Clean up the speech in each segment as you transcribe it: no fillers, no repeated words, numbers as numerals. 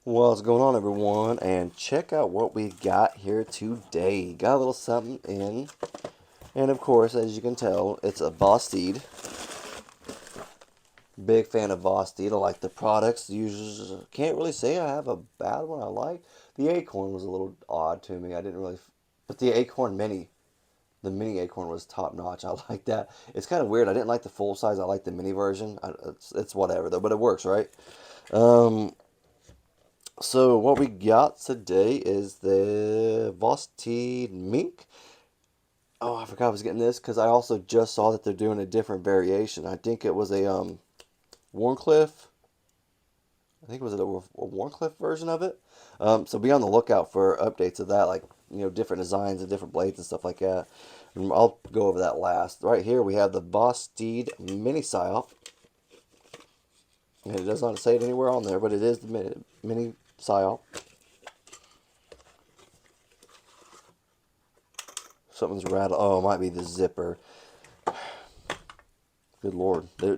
What's going on, everyone? And check out what we got here today. Got a little something in, and of course, as you can tell, it's a Vosteed. Big fan of Vosteed. I like the products. Usually, can't really say I have a bad one. I like the Acorn was a little odd to me. I didn't really, but the Acorn Mini, the Mini Acorn was top notch. I like that. It's kind of weird. I didn't like the full size. I like the mini version. It's whatever though, but it works, right? Um, So what we got today is the Vosteed Mink. Oh, I forgot I was getting this because I also just saw that they're doing a different variation. I think it was a Warncliffe. I think it was a Warncliffe version of it. So be on the lookout for updates of that, like different designs and different blades and stuff like that. And I'll go over that last. Right here we have the Vosteed Mini Psyop, and it does not say it anywhere on there, but it is the mini Psyop. Something's rattled. Oh, it might be the zipper. Good Lord. They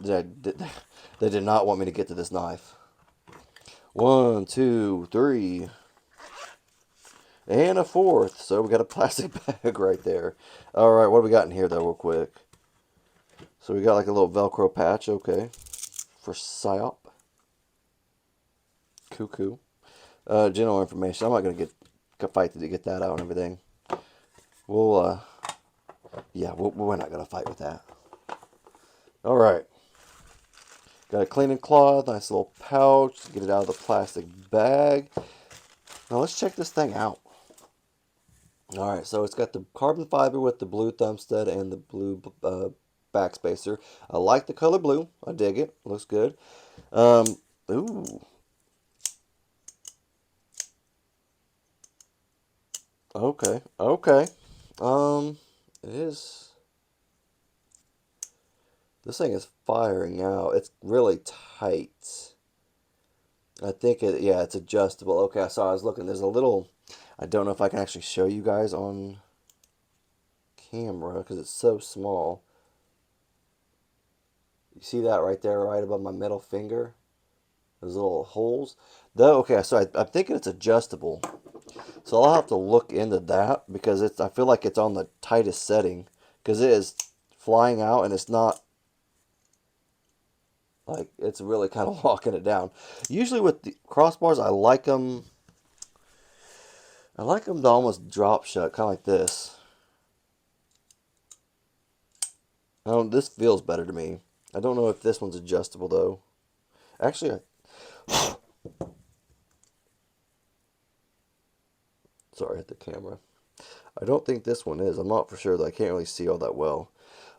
did not want me to get to this knife. One, two, three. And a fourth. So we got a plastic bag right there. Alright, what do we got in here, though, real quick? So we got like a little Velcro patch. Okay. For Psyop. Cuckoo. General information. I'm not going to fight to get that out and everything. We're not going to fight with that. Alright. Got a cleaning cloth, nice little pouch to get it out of the plastic bag. Now let's check this thing out. Alright, so it's got the carbon fiber with the blue thumb stud and the blue backspacer. I like the color blue. I dig it. Looks good. Ooh. Okay. Okay. It is. This thing is firing out. It's really tight. I think it's adjustable. Okay, so I was looking. There's a little. I don't know if I can actually show you guys on camera because it's so small. You see that right there, right above my middle finger? Those little holes. Though, okay, so I'm thinking it's adjustable. So I'll have to look into that because I feel like it's on the tightest setting because it is flying out and it's not like it's really kind of locking it down. Usually with the crossbars, I like them. I like them to almost drop shut, kind of like this. This feels better to me. I don't know if this one's adjustable though. Actually, sorry, I hit the camera. I don't think this one is. I'm not for sure though. I can't really see all that well.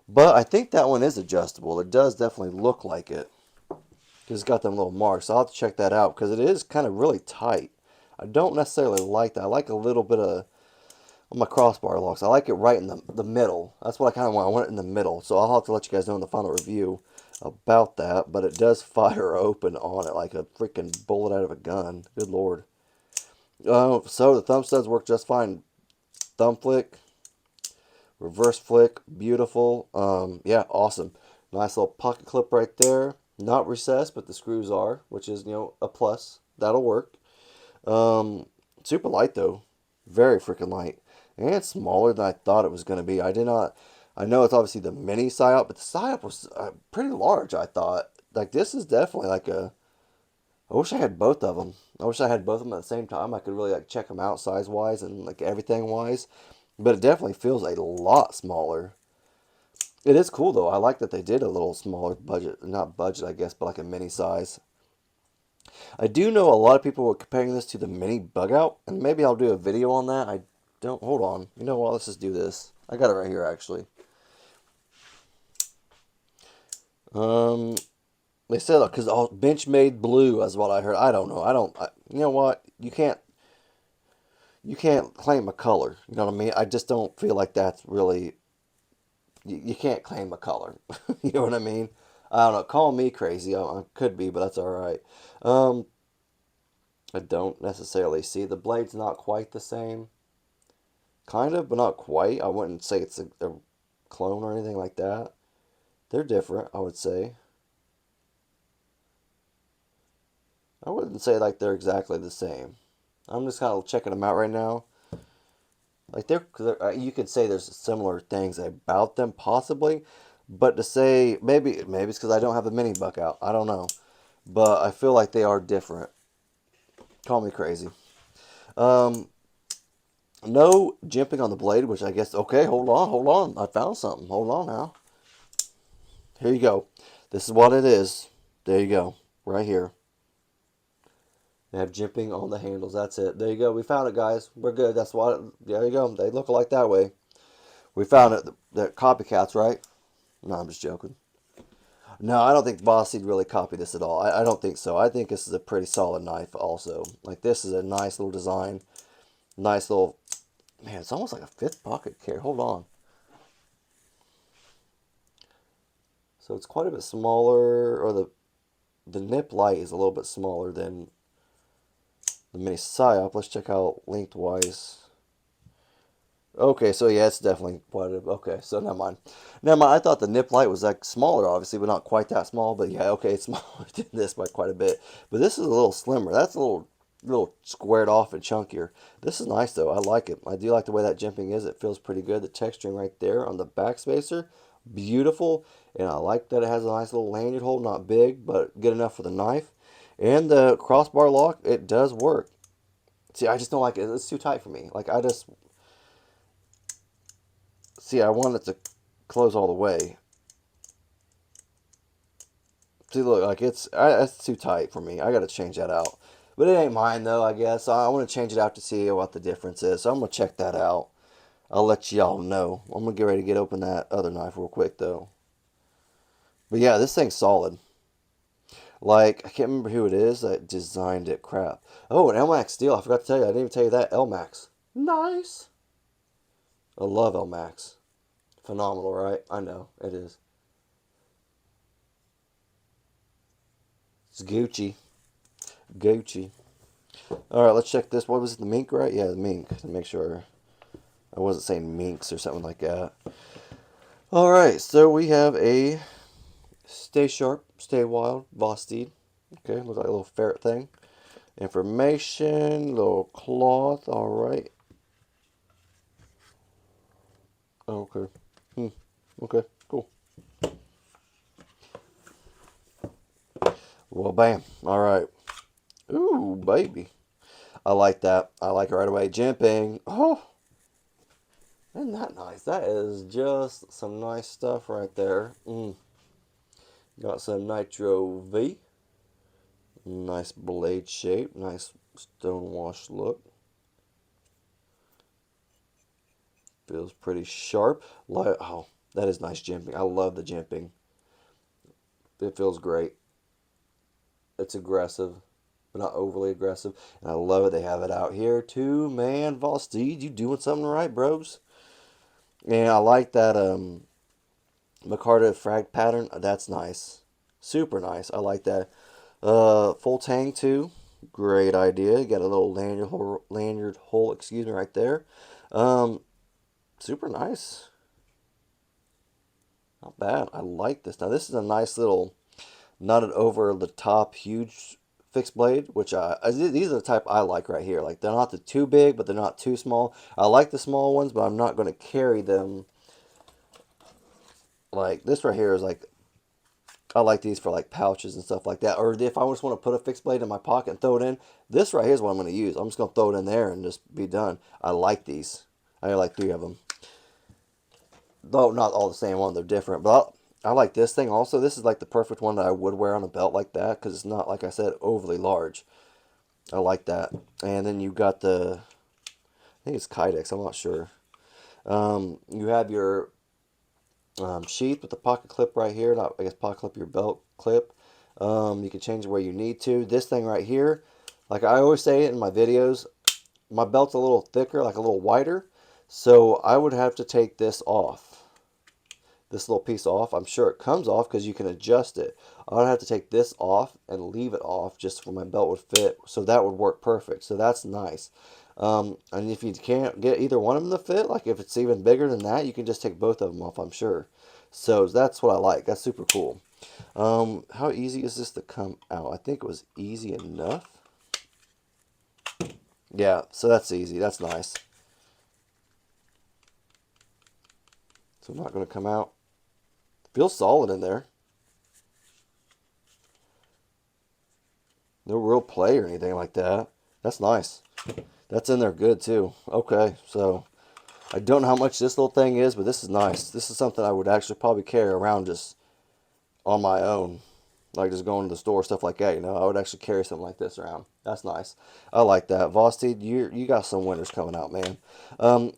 But I think that one is adjustable. It does definitely look like it. Because it's got them little marks. I'll have to check that out because it is kind of really tight. I don't necessarily like that. I like a little bit of my crossbar locks. I like it right in the middle. That's what I kind of want. I want it in the middle. So I'll have to let you guys know in the final review about that. But it does fire open on it like a freaking bullet out of a gun. Good Lord. So the thumb studs work just fine. Thumb flick, reverse flick, beautiful. Yeah, awesome. Nice little pocket clip right there. Not recessed, but the screws are, which is, a plus. That'll work. Super light, though. Very freaking light. And smaller than I thought it was going to be. I did not... I know it's obviously the mini Psyop, but the Psyop was pretty large, I thought. Like, this is definitely like a... I wish I had both of them. I wish I had both of them at the same time. I could really, like, check them out size-wise and, like, everything-wise. But it definitely feels a lot smaller. It is cool though. I like that they did a little smaller budget, not budget I guess, but like a mini size. I do know a lot of people were comparing this to the mini bug out, and maybe I'll do a video on that. I don't, hold on. You know what, let's just do this. I got it right here actually. Um, they said because all bench made blue is what I heard. I don't know. You know what? You can't claim a color. You know what I mean? I just don't feel like that's really you can't claim a color. You know what I mean? I don't know. Call me crazy. I could be, but that's all right. Um, I don't necessarily see the blade's not quite the same. Kind of, but not quite. I wouldn't say it's a clone or anything like that. They're different, I would say. I wouldn't say like they're exactly the same. I'm just kind of checking them out right now. Like you could say there's similar things about them possibly, but to say maybe it's because I don't have the mini buck out. I don't know, but I feel like they are different. Call me crazy. Um, no jimping on the blade, which I guess okay. Hold on. I found something. Hold on now. Here you go. This is what it is. There you go. Right here. They have jimping on the handles. That's it. There you go. We found it, guys. We're good. That's what. There you go. They look like that way. We found it. They're copycats, right? No, I'm just joking. No, I don't think Vosteed really copied this at all. I don't think so. I think this is a pretty solid knife also. Like, this is a nice little design. Nice little... Man, it's almost like a fifth pocket carry. Hold on. So it's quite a bit smaller, or the nip light is a little bit smaller than the mini Psyop. Let's check out lengthwise. Okay, so yeah, it's definitely quite a... Okay, so never mind. Never mind, I thought the nip light was like smaller, obviously, but not quite that small. But yeah, okay, it's smaller than this by quite a bit. But this is a little slimmer. That's a little squared off and chunkier. This is nice, though. I like it. I do like the way that jimping is. It feels pretty good. The texturing right there on the back spacer, beautiful. And I like that it has a nice little lanyard hole. Not big, but good enough for the knife. And the crossbar lock, it does work. See, I just don't like it. It's too tight for me. Like, I just... See, I want it to close all the way. See, look, like it's too tight for me. I got to change that out. But it ain't mine, though, I guess. I want to change it out to see what the difference is. So I'm going to check that out. I'll let y'all know. I'm going to get ready to open that other knife real quick, though. But yeah, this thing's solid. Like, I can't remember who it is that designed it. Crap. Oh, an LMAX steel. I forgot to tell you. I didn't even tell you that. LMAX. Nice. I love LMAX. Phenomenal, right? I know. It is. It's Gucci. Gucci. Alright, let's check this. What was it? The Mink, right? Yeah, the Mink. To make sure I wasn't saying Minks or something like that. Alright, so we have a Stay Sharp, Stay Wild, Vosteed. Okay, looks like a little ferret thing. Information, little cloth. Alright. Okay. Okay, cool. Well, bam. Alright. Ooh, baby. I like that. I like it right away. Jimping. Oh, isn't that nice? That is just some nice stuff right there. Got some Nitro V. Nice blade shape. Nice stonewash look. Feels pretty sharp. Oh, that is nice jimping. I love the jimping. It feels great. It's aggressive, but not overly aggressive. And I love it. They have it out here too. Man, Vosteed, you doing something right, bros. And I like that Micarta frag pattern. That's nice. Super nice. I like that. Full tang too. Great idea. You got a little lanyard hole, excuse me, right there. Super nice. Not bad. I like this. Now this is a nice little nutted over the top huge fixed blade, which these are the type I like right here. Like, they're not too big, but they're not too small. I like the small ones, but I'm not going to carry them. Like, this right here is like, I like these for like pouches and stuff like that. Or if I just want to put a fixed blade in my pocket and throw it in, this right here is what I'm going to use. I'm just going to throw it in there and just be done. I like these. I got like 3 of them. Though not all the same one, they're different. But I like this thing also. This is like the perfect one that I would wear on a belt like that, because it's not, like I said, overly large. I like that. And then you got I think it's Kydex, I'm not sure. You have your sheath with the pocket clip right here. Not, I guess, pocket clip, your belt clip. You can change it where you need to. This thing right here, like I always say in my videos, my belt's a little thicker, like a little wider. So I would have to take this off. This little piece off. I'm sure it comes off because you can adjust it. I would have to take this off and leave it off just so my belt would fit. So that would work perfect. So that's nice. And if you can't get either one of them to fit, like if it's even bigger than that, you can just take both of them off, I'm sure. So that's what I like. That's super cool. How easy is this to come out? I think it was easy enough. Yeah, so that's easy. That's nice. So not going to come out. Feels solid in there. No real play or anything like that. That's nice. That's in there good too. Okay, so I don't know how much this little thing is, but this is nice. This is something I would actually probably carry around just on my own. Like just going to the store, stuff like that, you know. I would actually carry something like this around. That's nice. I like that. Vosteed, you got some winners coming out, man.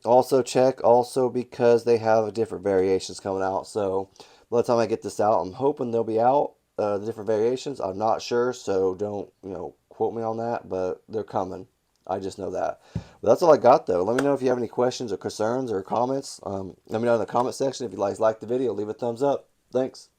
Also check also because they have different variations coming out. So by the time I get this out, I'm hoping they'll be out. The different variations. I'm not sure, so don't quote me on that, but they're coming. I just know that. But that's all I got though. Let me know if you have any questions or concerns or comments. Let me know in the comment section. If you like the video, leave a thumbs up. Thanks.